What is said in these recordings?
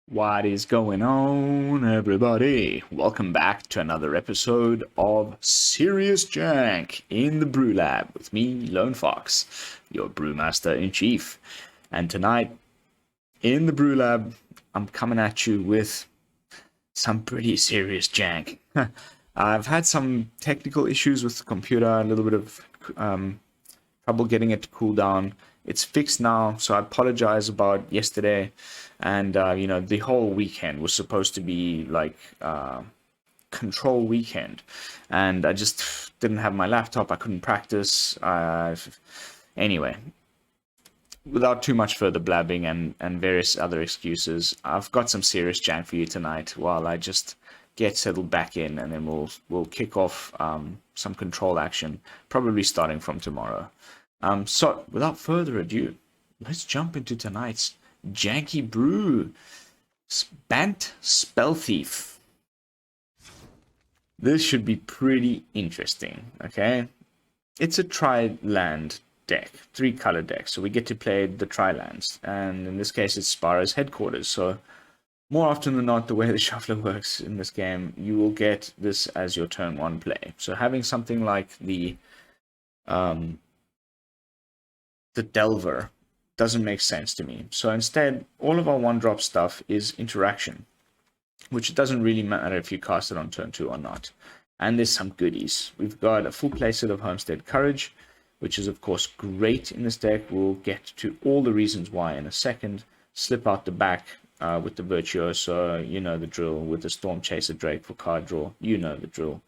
What is going on, everybody? Welcome back to another episode of Serious Jank in the BrewLab with me, Lone Fox, your brewmaster in chief. And tonight, in the BrewLab, I'm coming at you with some pretty serious jank. I've had some technical issues with the computer, a little bit of trouble getting it to cool down. It's fixed now, so I apologize about yesterday. And, the whole weekend was supposed to be like control weekend. And I just didn't have my laptop. I couldn't practice. Anyway, without too much further blabbing and various other excuses, I've got some serious jank for you tonight while I just get settled back in, and then we'll kick off some control action, probably starting from tomorrow. So, without further ado, let's jump into tonight's janky brew. Bant Spellthief. This should be pretty interesting, okay? It's a tri-land deck, 3-color deck, so we get to play the tri-lands, and in this case it's Spara's headquarters, so more often than not, the way the shuffler works in this game, you will get this as your turn 1 play. So having something like the Delver doesn't make sense to me. So instead, all of our 1-drop stuff is interaction, which it doesn't really matter if you cast it on turn 2 or not. And there's some goodies. We've got a full playset of Homestead Courage, which is of course great in this deck. We'll get to all the reasons why in a second. Slip out the back with the Virtuoso, you know the drill, with the Stormchaser Drake for card draw, you know the drill.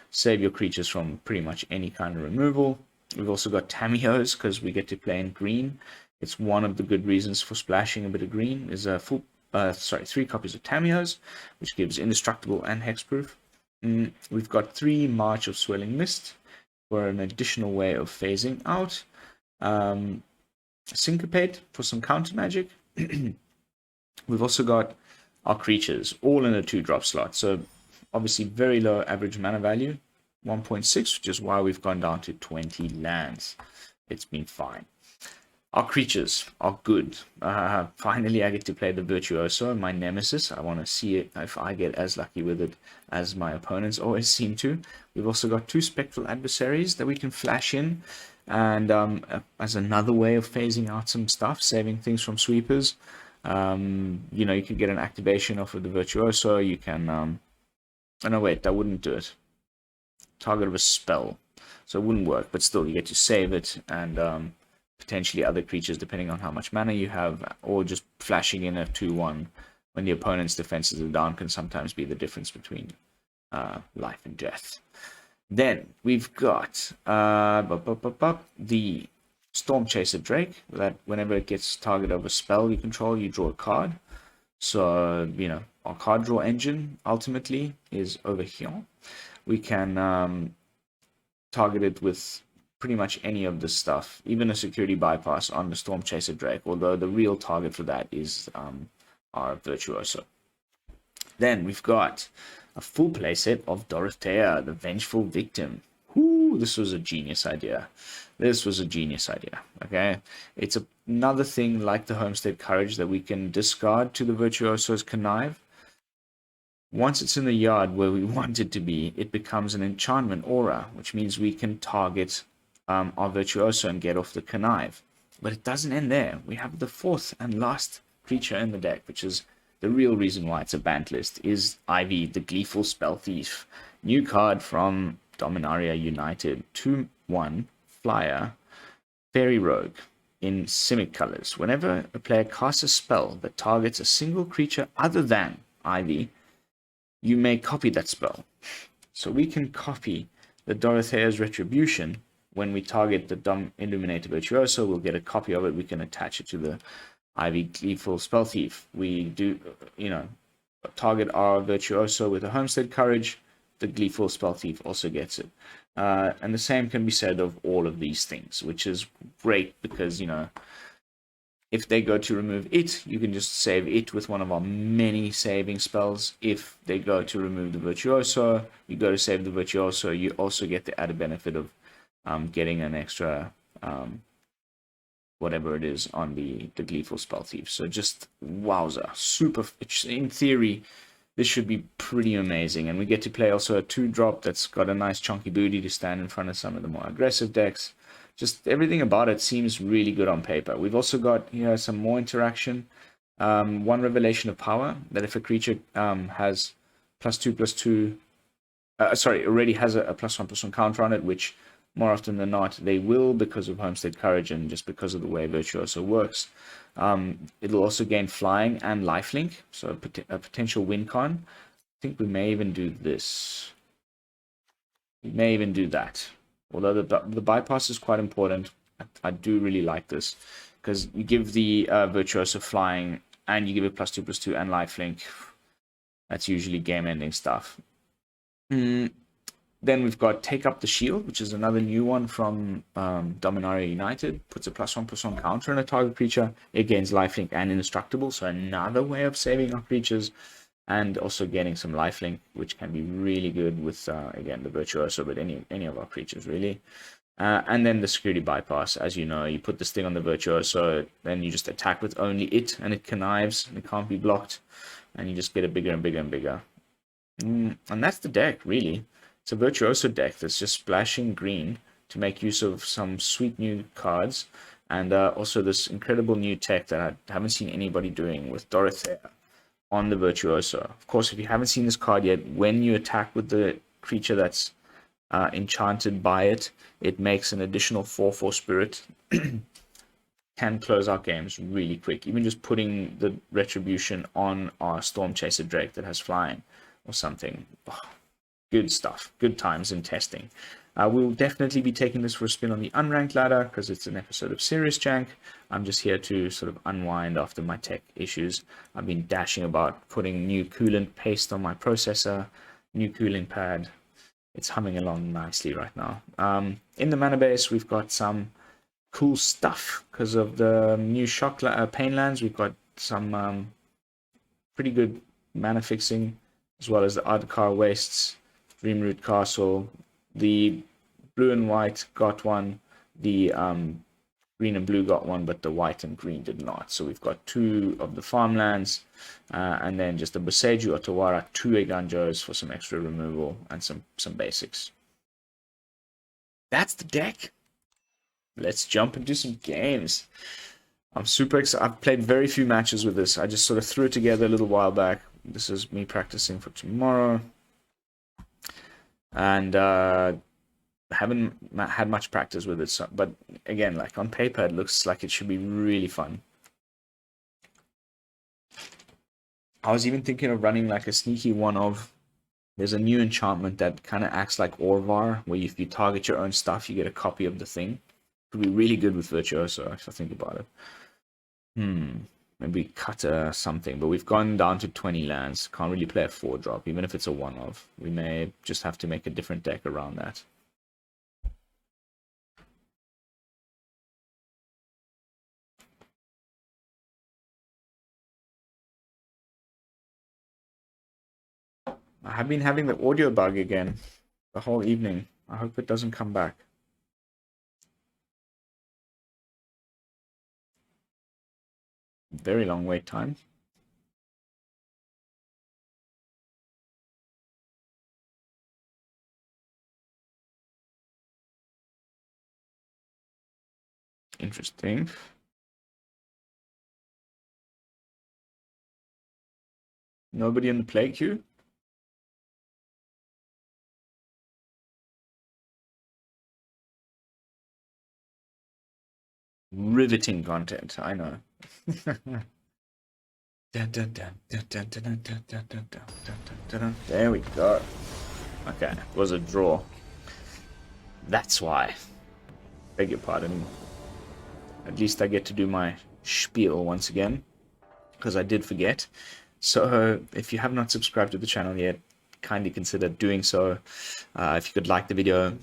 Save your creatures from pretty much any kind of removal. We've also got Tamiyos, because we get to play in green. It's one of the good reasons for splashing a bit of green, is a 3 copies of Tamiyos, which gives indestructible and hexproof. We've got 3 March of Swirling Mist for an additional way of phasing out. Syncopate for some counter magic. We've also got our creatures, all in a 2-drop slot. So obviously very low average mana value, 1.6, which is why we've gone down to 20 lands. It's been fine. Our creatures are good. Finally, I get to play the Virtuoso, my nemesis. I want to see if I get as lucky with it as my opponents always seem to. We've also got 2 Spectral Adversaries that we can flash in, and as another way of phasing out some stuff, saving things from sweepers. You can get an activation off of the Virtuoso. You can... oh, no, wait, that wouldn't do it. Target of a spell. So it wouldn't work, but still, you get to save it, and potentially other creatures, depending on how much mana you have, or just flashing in a 2-1 when the opponent's defenses are down can sometimes be the difference between life and death. Then we've got the Stormchaser Drake, that whenever it gets target of a spell you control, you draw a card. So, our card draw engine ultimately is over here. We can target it with pretty much any of this stuff, even a security bypass on the Stormchaser Drake, although the real target for that is our Virtuoso. Then we've got a full playset of Dorothea, the Vengeful Victim. Whoo, this was a genius idea. This was a genius idea, okay? It's another thing like the Homestead Courage that we can discard to the Virtuoso's Connive. Once it's in the yard where we want it to be, it becomes an enchantment aura, which means we can target our Virtuoso and get off the Connive. But it doesn't end there. We have the 4th and last creature in the deck, which is the real reason why it's a banned list, is Ivy, the Gleeful Spellthief. New card from Dominaria United, 2/1 flyer, Fairy Rogue in Simic colors. Whenever a player casts a spell that targets a single creature other than Ivy, you may copy that spell. So we can copy the Dorothea's Retribution. When we target the Illuminator Virtuoso, we'll get a copy of it. We can attach it to the Ivy Gleeful Spellthief. We do, target our Virtuoso with a Homestead Courage. The Gleeful Spellthief also gets it. And the same can be said of all of these things, which is great because, if they go to remove it, you can just save it with one of our many saving spells. If they go to remove the Virtuoso, you go to save the Virtuoso, you also get the added benefit of getting an extra whatever it is on the Gleeful Spellthief. So just wowza, super. In theory, this should be pretty amazing, and we get to play also a 2-drop that's got a nice chunky booty to stand in front of some of the more aggressive decks. Just everything about it seems really good on paper. We've also got here some more interaction. One revelation of power, that if a creature has +2/+2, already has a +1/+1 counter on it, which more often than not they will because of Homestead Courage and just because of the way Virtuoso works. It'll also gain flying and lifelink, so a potential win con. I think we may even do this. We may even do that. Although the bypass is quite important, I do really like this because you give the Virtuoso flying and you give it +2/+2 and lifelink. That's usually game-ending stuff. Then we've got Take Up the Shield, which is another new one from Dominaria United. Puts a +1/+1 counter on a target creature. It gains lifelink and indestructible, so another way of saving our creatures. And also getting some lifelink, which can be really good with, again, the Virtuoso, but any of our creatures, really. And then the security bypass. As you know, you put this thing on the Virtuoso, then you just attack with only it, and it connives, and it can't be blocked. And you just get it bigger and bigger and bigger. And that's the deck, really. It's a Virtuoso deck that's just splashing green to make use of some sweet new cards. And also this incredible new tech that I haven't seen anybody doing with Dorothea on the Virtuoso. Of course, if you haven't seen this card yet, when you attack with the creature that's enchanted by it, it makes an additional 4/4 spirit. Can close out games really quick. Even just putting the retribution on our Stormchaser Drake that has flying or something. Oh, good stuff. Good times in testing. We'll definitely be taking this for a spin on the unranked ladder because it's an episode of Serious Jank. I'm just here to sort of unwind after my tech issues. I've been dashing about putting new coolant paste on my processor, new cooling pad. It's humming along nicely right now. In the mana base, we've got some cool stuff because of the new pain lands. We've got some pretty good mana fixing, as well as the Adarkar Wastes, Dreamroot Castle. The blue and white got one, the green and blue got one, but the white and green did not. So we've got 2 of the farmlands, and then just the Boseiju, Otawara, 2 Eiganjos for some extra removal, and some basics. That's the deck. Let's jump into some games. I'm super excited. I've played very few matches with this. I just sort of threw it together a little while back. This is me practicing for tomorrow. And haven't had much practice with it, so, but again, like on paper, it looks like it should be really fun. I was even thinking of running like a sneaky one of. There's a new enchantment that kind of acts like Orvar, where if you target your own stuff, you get a copy of the thing. Could be really good with Virtuoso, if I think about it. Maybe cut something, but we've gone down to 20 lands. Can't really play a 4-drop, even if it's a 1-of. We may just have to make a different deck around that. I have been having the audio bug again the whole evening. I hope it doesn't come back. Very long wait time. Interesting. Nobody in the play queue? Riveting content, I know. There we go. Okay, it was a draw. That's why. Beg your pardon. At least I get to do my spiel once again, because I did forget. So if you have not subscribed to the channel yet, kindly consider doing so. If you could like the video,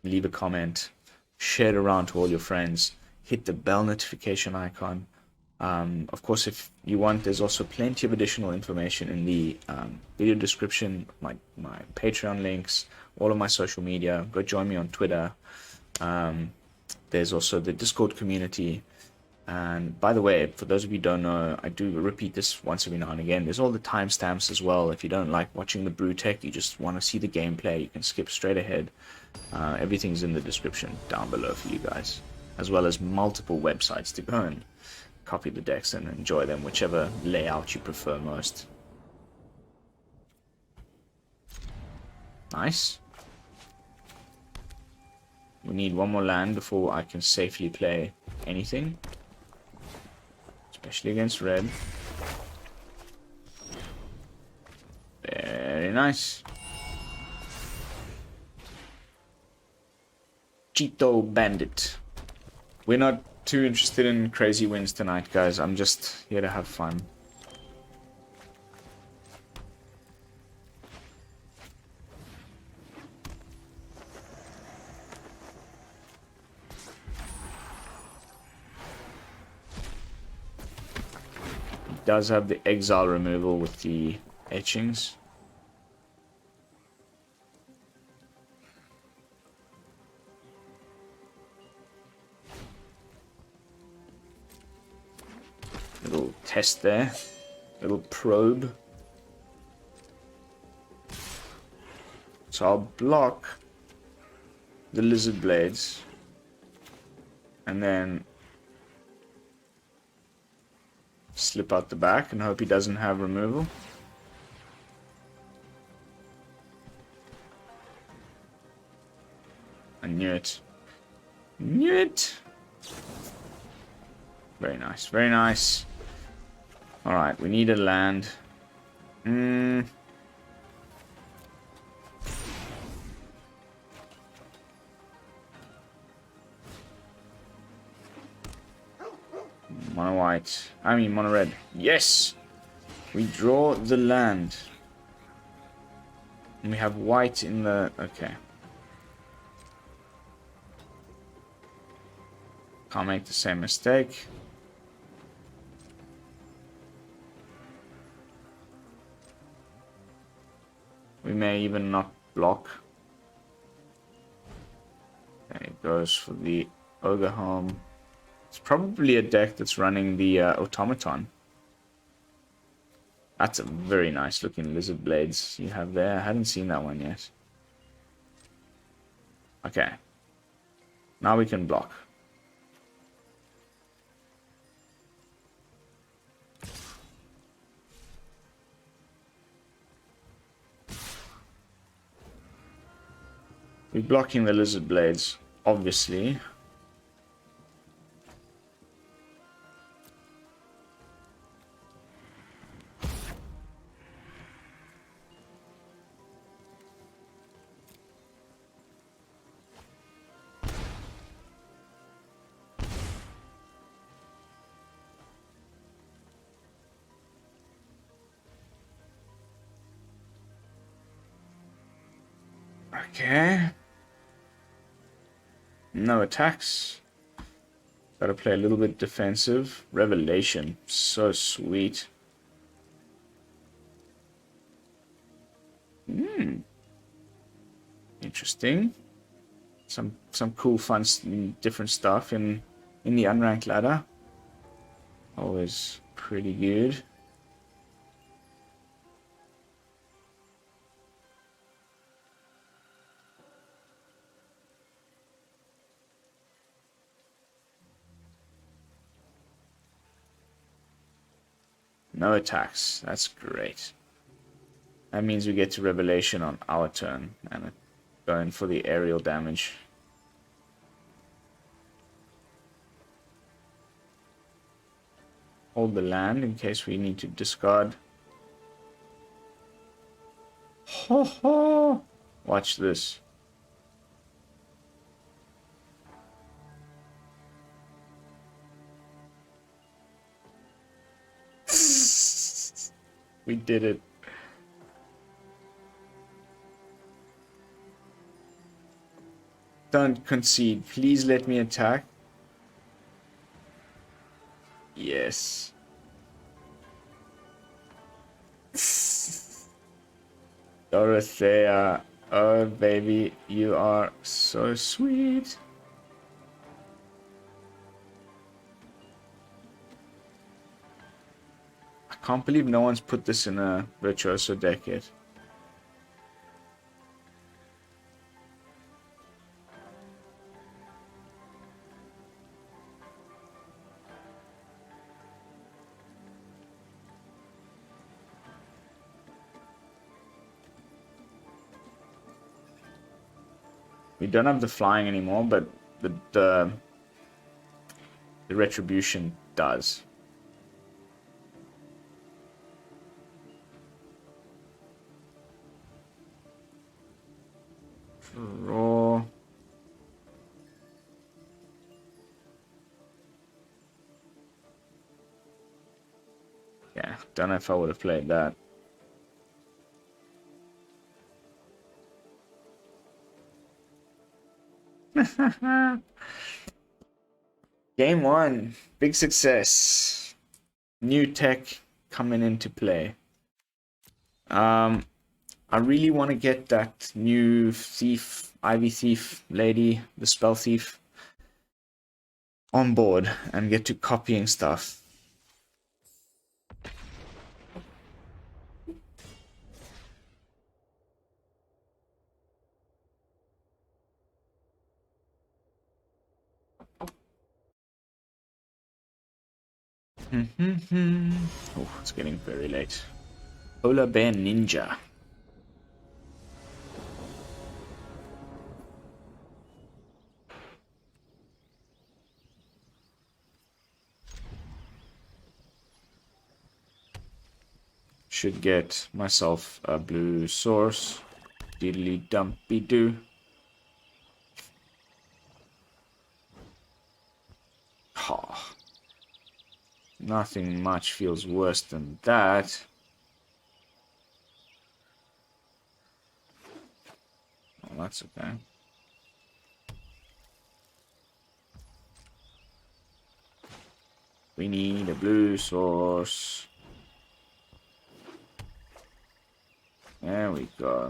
leave a comment, share it around to all your friends, hit the bell notification icon. Of course, if you want, there's also plenty of additional information in the video description, my Patreon links, all of my social media. Go join me on Twitter. There's also the Discord community. And by the way, for those of you who don't know, I do repeat this once every now and again. There's all the timestamps as well. If you don't like watching the Brew Tech, you just want to see the gameplay, you can skip straight ahead. Everything's in the description down below for you guys, as well as multiple websites to go and copy the decks and enjoy them, whichever layout you prefer most. Nice. We need one more land before I can safely play anything. Especially against red. Very nice. Cheeto Bandit. We're not too interested in crazy wins tonight, guys. I'm just here to have fun. Does have the exile removal with the etchings. Little test there. Little probe. So I'll block the lizard blades. And then slip out the back and hope he doesn't have removal. I knew it. Knew it! Very nice, very nice. Alright, we need a land. Mono white. I mean mono red. Yes! We draw the land. And we have white in the... Okay. Can't make the same mistake. We may even not block. Okay, it goes for the Ogre Home. It's probably a deck that's running the Automaton. That's a very nice looking Lizard Blades you have there. I hadn't seen that one yet. Okay. Now we can block. We're blocking the Lizard Blades, obviously. Okay. No attacks. Gotta play a little bit defensive. Revelation. So sweet. Interesting. Some cool, fun, different stuff in the unranked ladder. Always pretty good. No attacks. That's great. That means we get to Revelation on our turn and going for the aerial damage. Hold the land in case we need to discard. Ho ho! Watch this. We did it. Don't concede. Please let me attack. Yes. Dorothea. Oh, baby. You are so sweet. Can't believe no one's put this in a Virtuoso deck yet. We don't have the flying anymore, but the retribution does. Raw. Yeah, don't know if I would have played that. Game 1, big success. New tech coming into play. I really want to get that new thief, Ivy Thief lady, the Spell Thief, on board and get to copying stuff. Oh, it's getting very late. Polar Bear Ninja. Should get myself a blue source. Diddly dumpy doo. Oh, nothing much feels worse than that. Oh, that's okay. We need a blue source. There we go.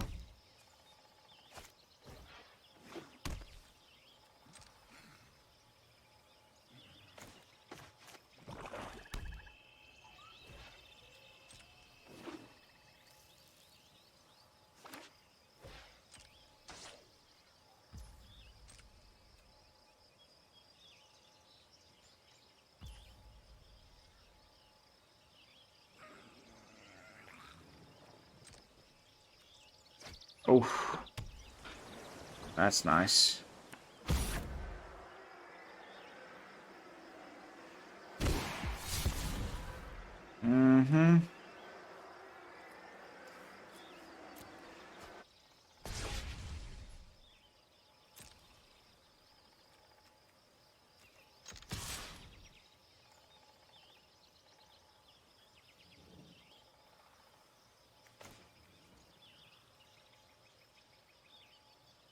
Oh, that's nice.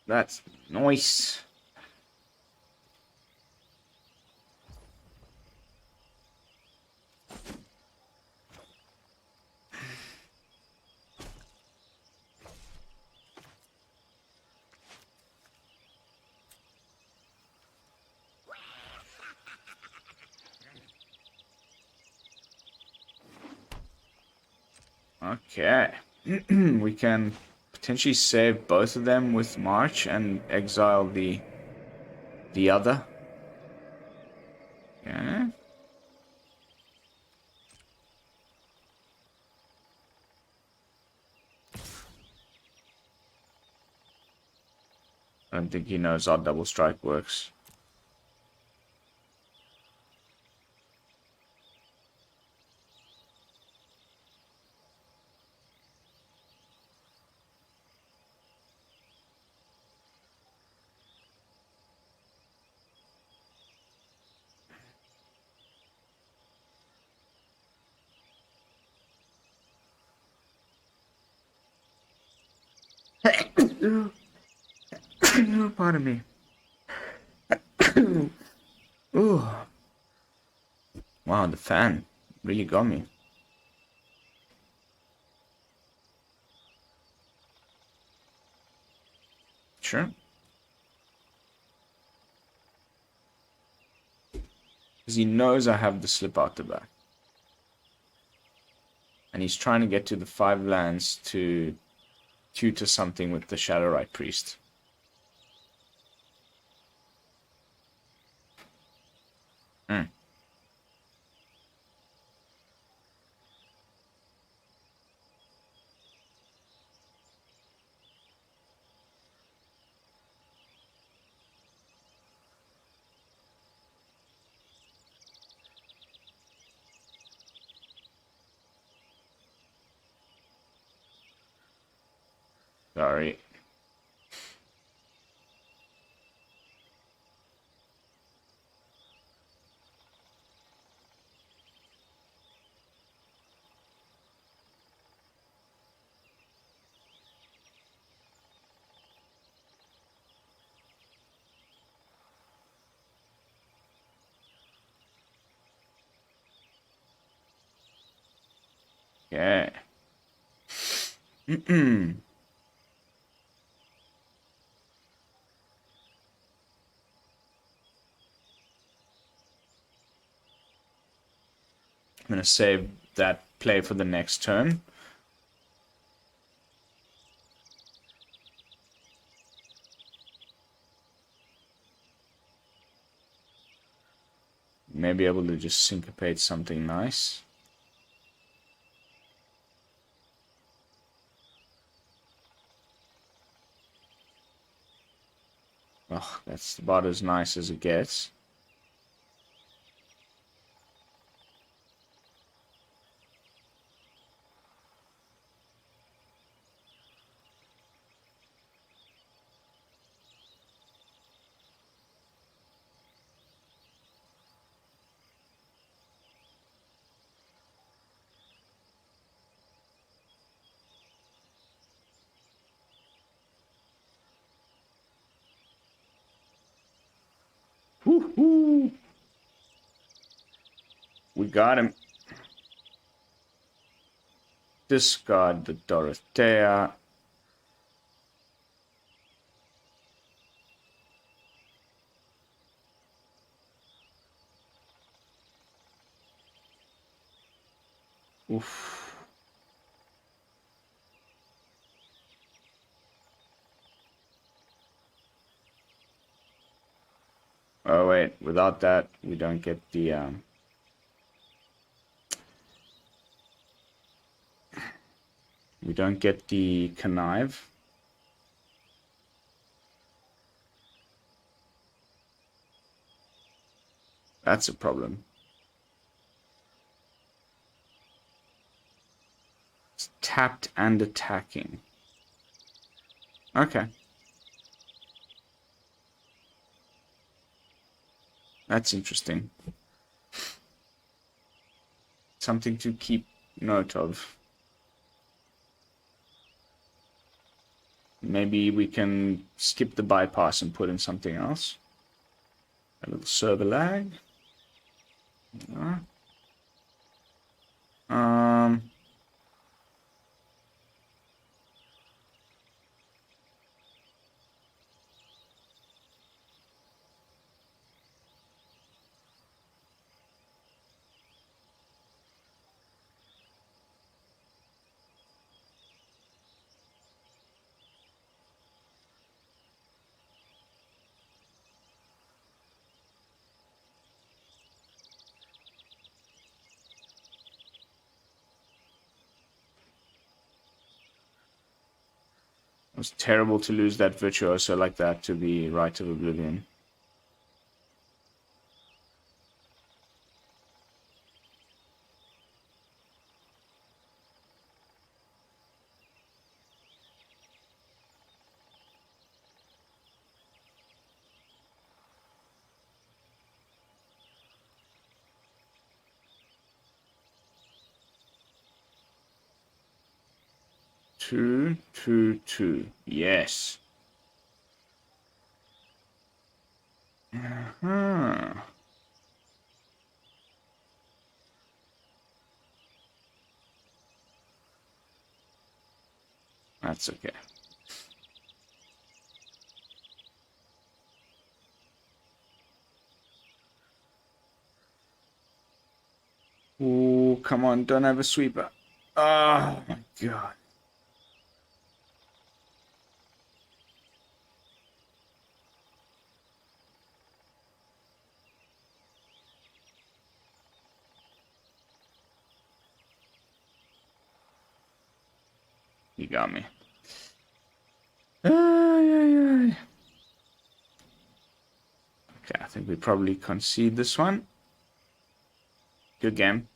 That's nice. Okay. We can potentially save both of them with March and exile the other. Yeah. I don't think he knows our double strike works. Pardon me. Ooh. Wow, the fan really got me. Sure. Because he knows I have the slip out the back. And he's trying to get to the 5 lands to tutor something with the Shadowrite Priest. Sorry. Yeah. I'm going to save that play for the next turn. Maybe able to just syncopate something nice. Oh, that's about as nice as it gets. Woohoo! We got him. Discard the Dorothea. Oof. Oh wait, without that we don't get the connive. That's a problem. It's tapped and attacking. Okay. That's interesting. Something to keep note of. Maybe we can skip the bypass and put in something else. A little server lag. It was terrible to lose that Virtuoso like that to the Rite of Oblivion. Two, two, two. Yes. That's okay. Oh, come on, don't have a sweeper. Oh my god. You got me. Ay, ay, ay. Okay, I think we probably concede this one. Good game.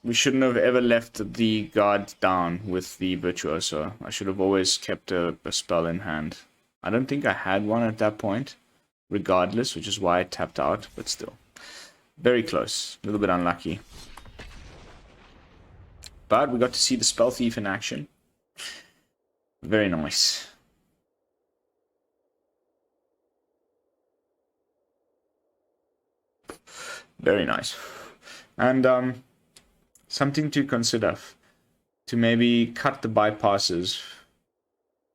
We shouldn't have ever left the guard down with the Virtuoso. I should have always kept a spell in hand. I don't think I had one at that point, regardless, which is why I tapped out, but still. Very close. A little bit unlucky. But we got to see the Spellthief in action. Very nice. Very nice. And something to consider. To maybe cut the bypasses.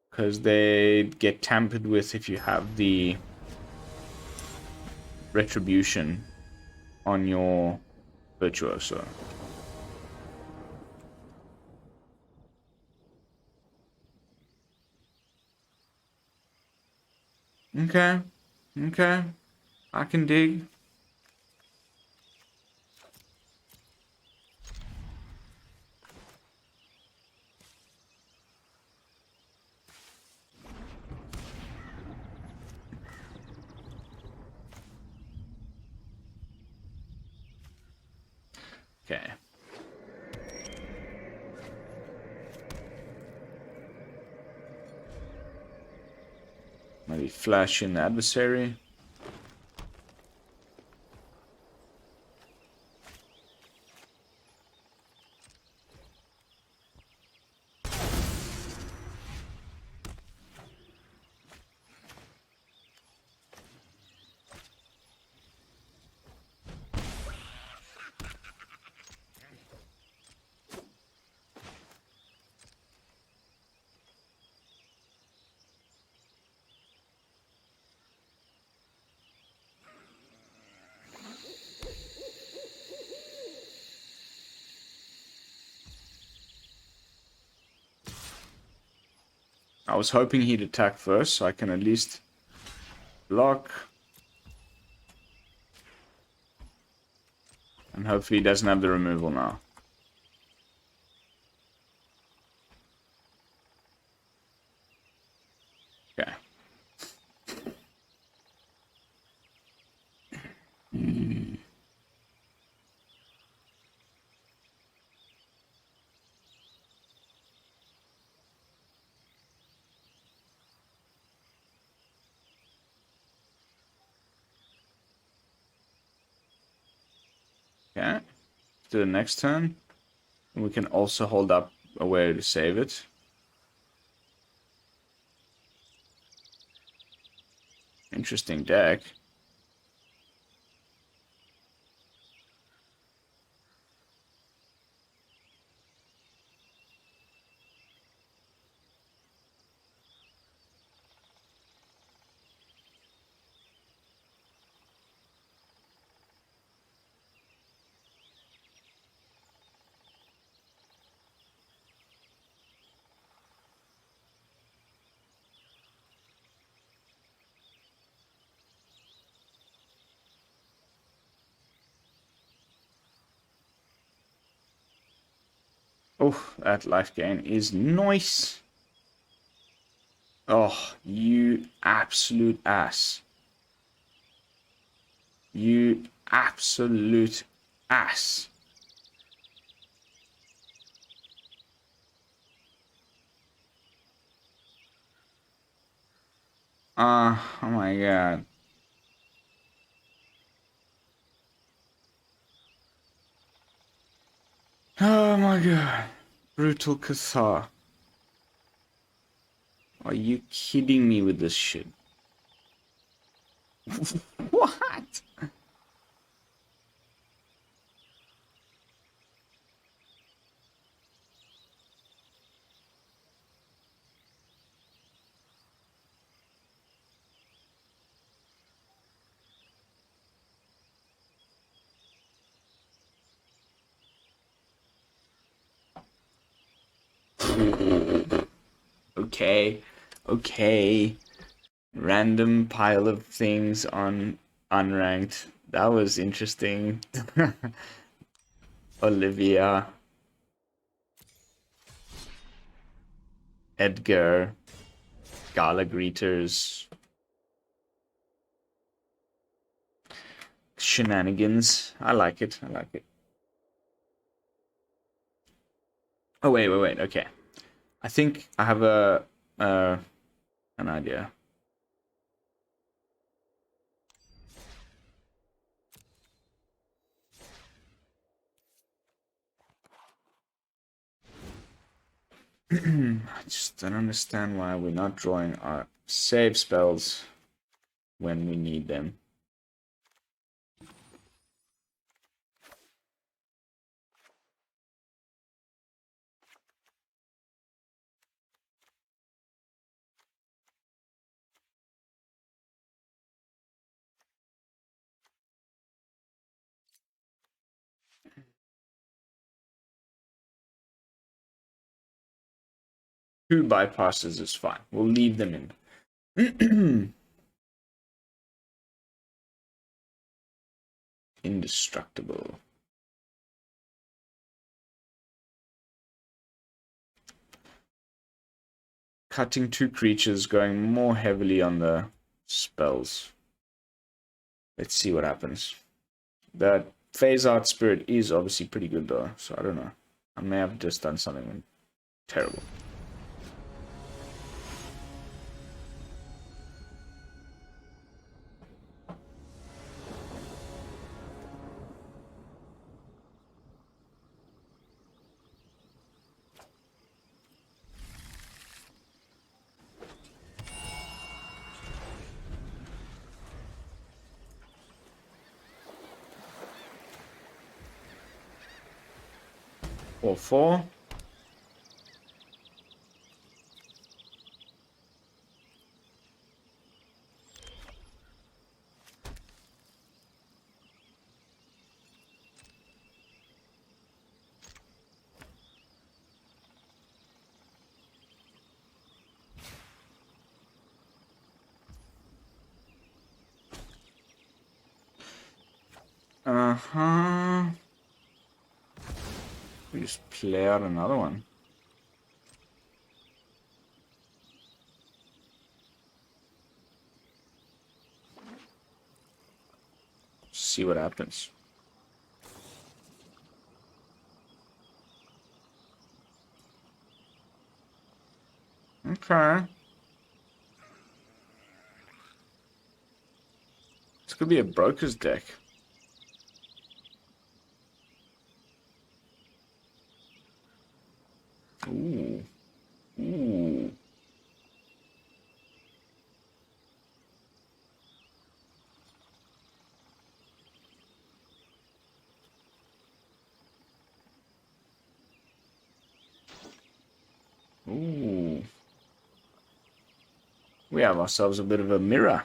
Because they get tampered with if you have the Retribution on your Virtuoso. Okay. Okay. I can dig. Okay. Maybe flash in the adversary. I was hoping he'd attack first, so I can at least block. And hopefully he doesn't have the removal now. Okay. Okay. To the next turn. And we can also hold up a way to save it. Interesting deck. Oh, that life gain is nice. Oh, you absolute ass. You absolute ass. Oh my god. Oh my god. Brutal Cathar. Are you kidding me with this shit? What? Okay. Okay. Random pile of things on unranked. That was interesting. Olivia. Edgar. Gala greeters. Shenanigans. I like it. I like it. Oh, wait. Okay. I think I have an idea. I just don't understand why we're not drawing our save spells when we need them. Two bypasses is fine. We'll leave them in. Indestructible. Cutting two creatures, going more heavily on the spells. Let's see what happens. That phase out spirit is obviously pretty good though, so I don't know. I may have just done something terrible. Or 4. Uh-huh. We just play out another one. See what happens. Okay. This could be a broker's deck. Ooh. Ooh. Ooh. We have ourselves a bit of a mirror.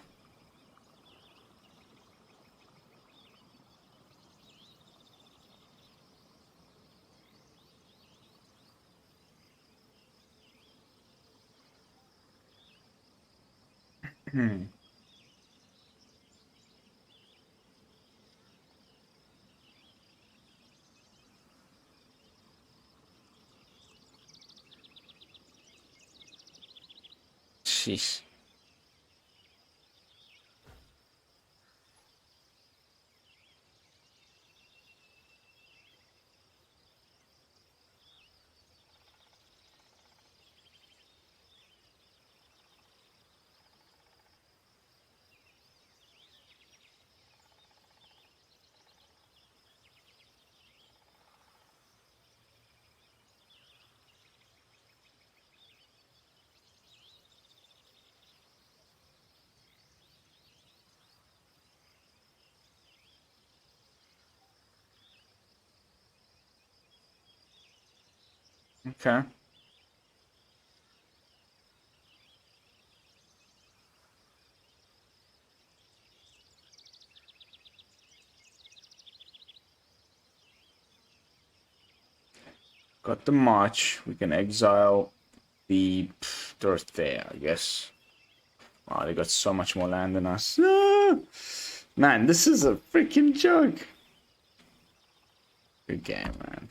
Jeez. Okay. got the march. We can exile the Dorothea, I guess. Wow, they got so much more land than us. Ah! Man, this is a freaking joke. Good game, man.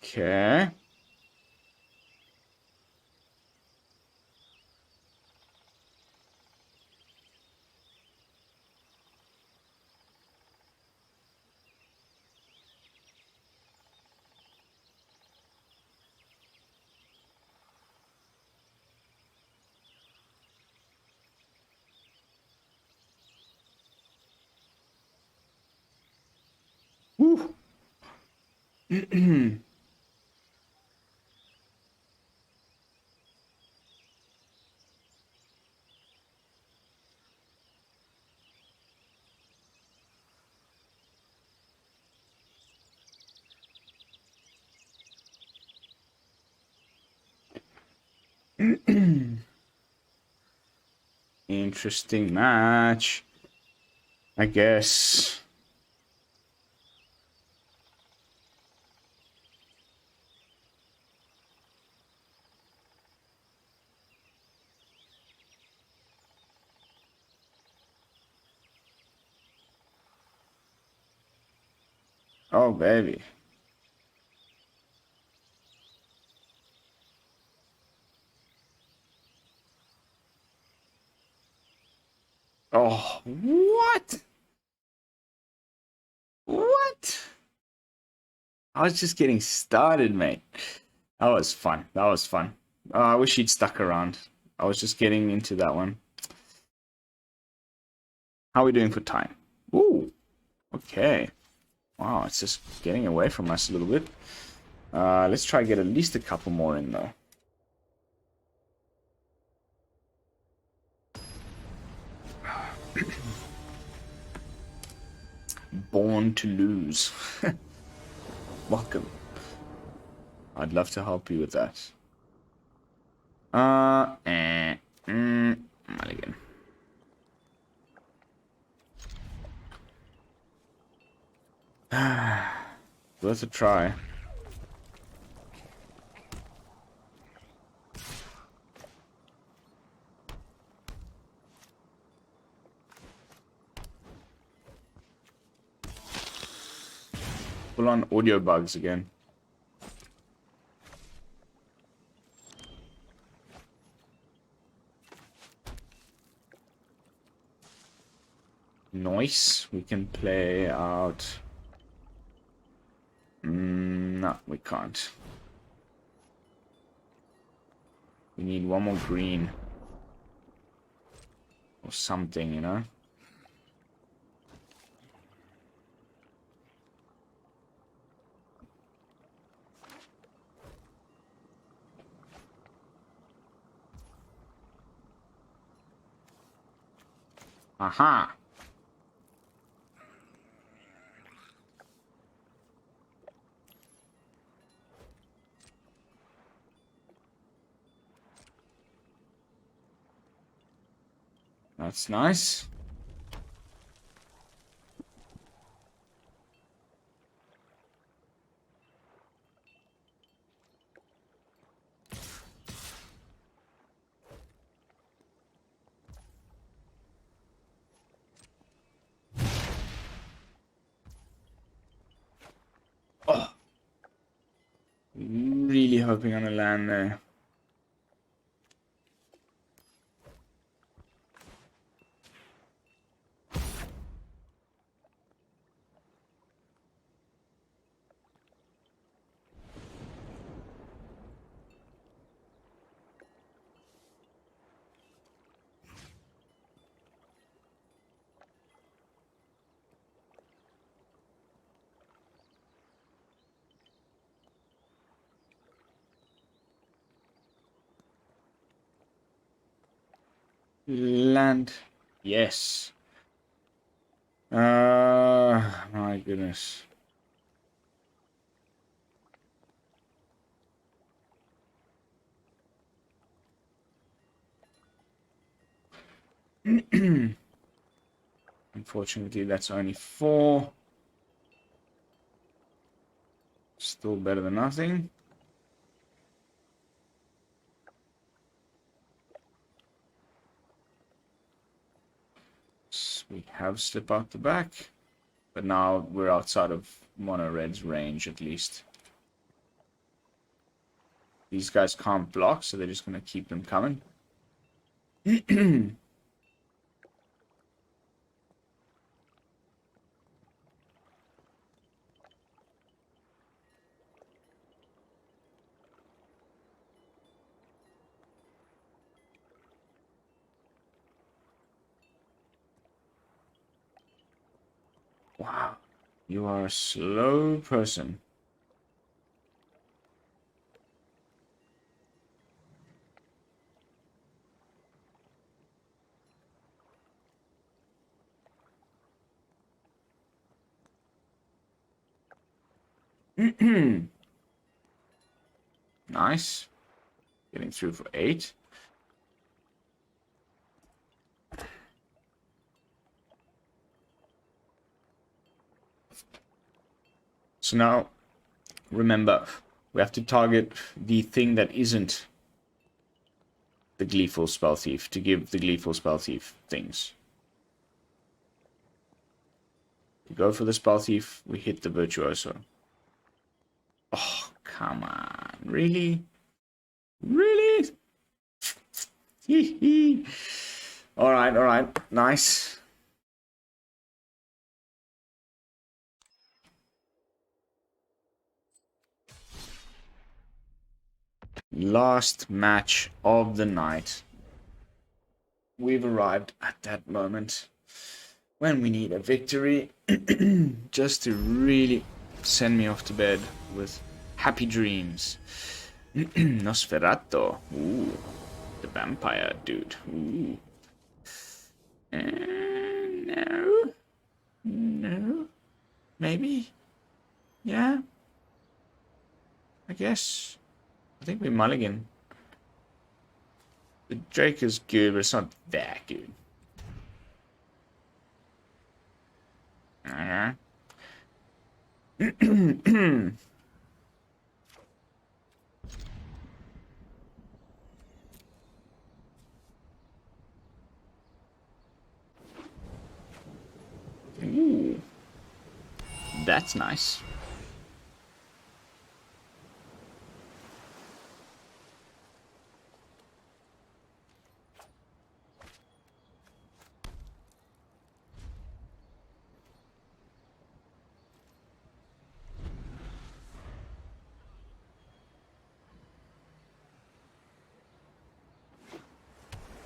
Okay. Woo. Interesting match, I guess. Oh, baby. Oh, what? What? I was just getting started, mate. That was fun. That was fun. I wish he'd stuck around. I was just getting into that one. How are we doing for time? Ooh, okay. Wow, it's just getting away from us a little bit. Let's try and get at least a couple more in, though. Born to lose. Welcome. I'd love to help you with that. Mulligan. Worth a try. Full on audio bugs again. Nice. We can play out. No, we can't. We need one more green. Or something, you know? Aha! That's nice. Oh! Really hoping on a land there. Land. Yes. My goodness. Unfortunately, that's only 4. Still better than nothing. We have slip out the back, but now we're outside of mono red's range at least. These guys can't block, so they're just going to keep them coming. Wow, you are a slow person. Nice. Getting through for 8. So now, remember, we have to target the thing that isn't the Gleeful Spellthief to give the Gleeful Spellthief things. We go for the Spellthief, we hit the Virtuoso. Oh, come on. Really? Really? Alright, alright. Nice. Last match of the night. We've arrived at that moment when we need a victory just to really send me off to bed with happy dreams. Nosferatu. Ooh. The vampire dude. Ooh. No. No. Maybe. Yeah. I guess. I think we mulligan. The Drake is good, but it's not that good. Ooh. That's nice.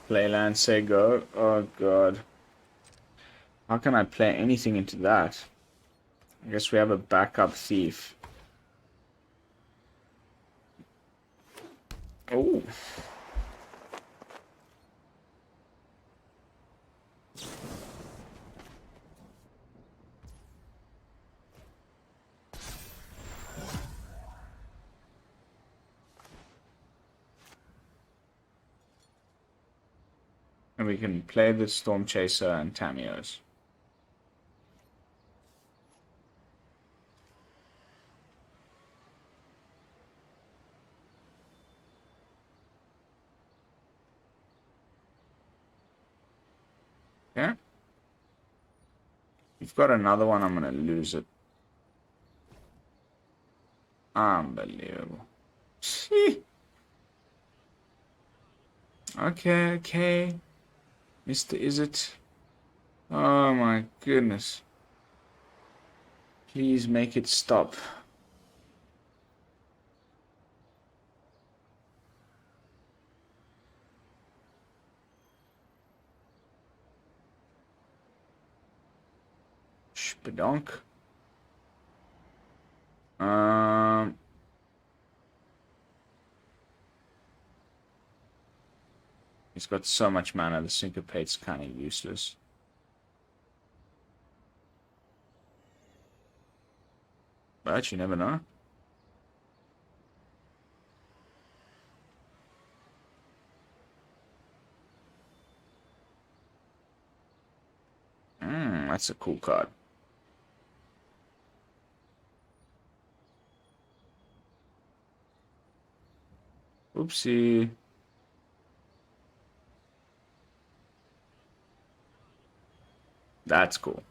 Play land, say go. Oh god. How can I play anything into that? I guess we have a backup thief. Oh. And we can play the Stormchaser and Tamiyos. Yeah? You've got another one, I'm gonna lose it. Unbelievable. Okay, okay. Mr. Is it? Oh my goodness. Please make it stop. Spadonk. Um. He's got so much mana, the Syncopate's kind of useless. But you never know. That's a cool card. Oopsie. That's cool.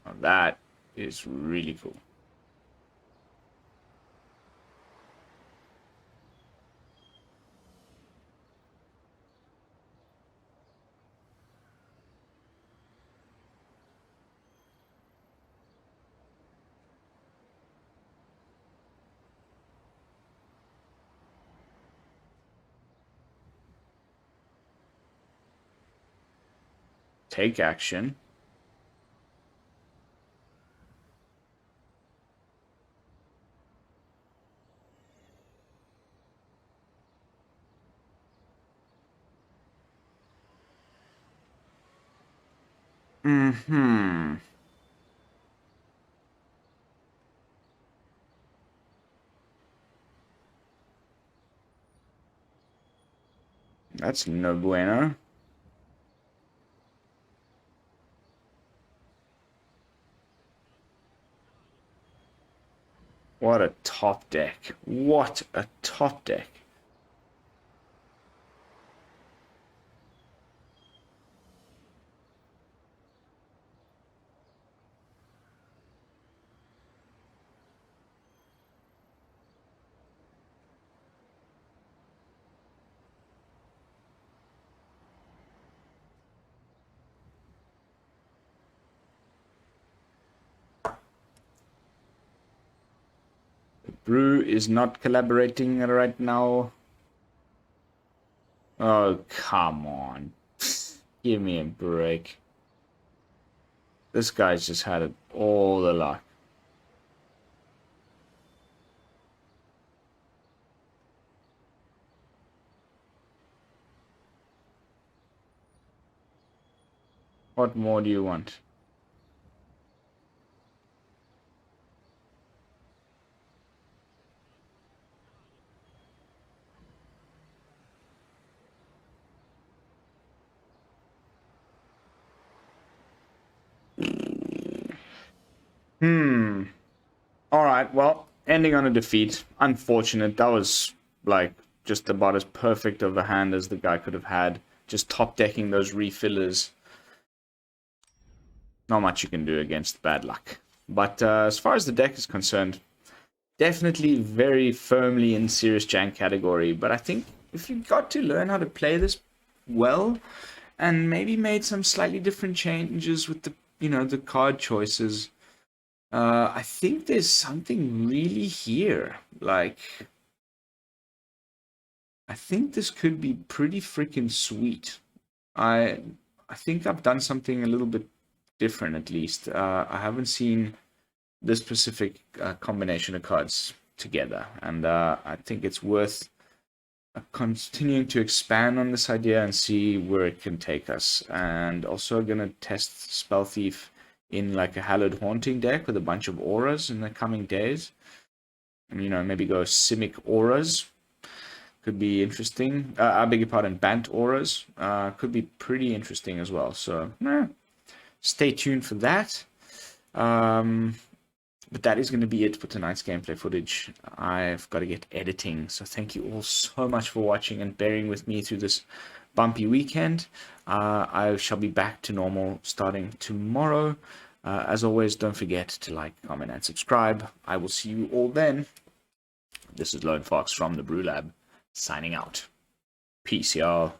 Now that is really cool. Take action. That's no bueno. What a top deck. What a top deck. Brew is not collaborating right now. Oh, come on. Give me a break. This guy's just had it all the luck. What more do you want? Alright, well, ending on a defeat. Unfortunate. That was, like, just about as perfect of a hand as the guy could have had. Just top decking those refillers. Not much you can do against bad luck. But as far as the deck is concerned, definitely very firmly in Serious Jank category. But I think if you got to learn how to play this well, and maybe made some slightly different changes with the, the card choices, I think there's something really here. Like, I think this could be pretty freaking sweet. I think I've done something a little bit different, at least. I haven't seen this specific combination of cards together, and I think it's worth continuing to expand on this idea and see where it can take us. And also gonna test Spellthief in like a Hallowed Haunting deck with a bunch of auras in the coming days. And, maybe go Simic auras. Could be interesting. I beg your pardon, Bant auras. Could be pretty interesting as well. So, stay tuned for that. But that is going to be it for tonight's gameplay footage. I've got to get editing. So thank you all so much for watching and bearing with me through this bumpy weekend. I shall be back to normal starting tomorrow. As always, don't forget to like, comment, and subscribe. I will see you all then. This is Lone Fox from the BrewLab, signing out. Peace, y'all.